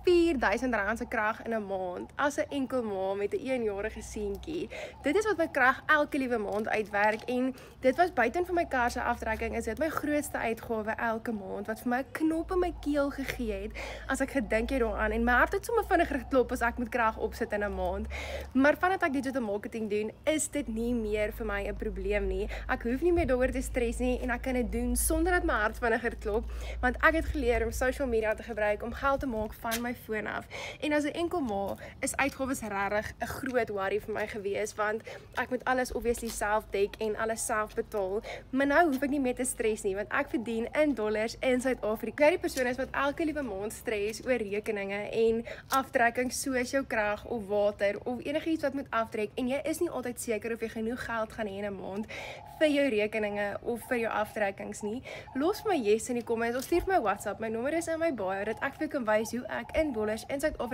R4000 se krag in 'n maand as 'n enkel ma met 'n 1-jarige seentjie. Dit is wat my krag elke liewe maand uitwerk en dit was buiten van my kar se aftrekking is dit my grootste uitgawe elke maand wat vir my 'n knop in my keel gegee het as ek gedink het daaraan en my hart het sommer vinniger geklop as ek met krag opsit in 'n maand. Maar vandat ek digital marketing doen, is dit nie meer vir my 'n probleem nie. Ek hoef nie meer daaroor te stres nie en ek kan dit doen sonder dat my hart vinniger klop, want ek het geleer om social media te gebruik om geld te maak van my foon af. En as 'n enkel ma is uitgawes regtig 'n groot worry vir my gewees, want ek moet alles obviously self dek en alles self betaal. Maar nou hoef ek nie meer te stres nie, want ek verdien in dollars in Suid-Afrika. Die persoon is wat elke liewe maand stres oor rekeninge en aftrekkings soos jou krag of water of enigiets wat moet aftrek en jy is nie altyd seker of jy genoeg geld gaan hê in 'n maand vir jou rekeninge of vir jou aftrekkings nie. Los my yes in die comments of stuur my WhatsApp. My nommer is in my bio dat ek vir jou kan wys hoe ek in dollars in Suid-Afrika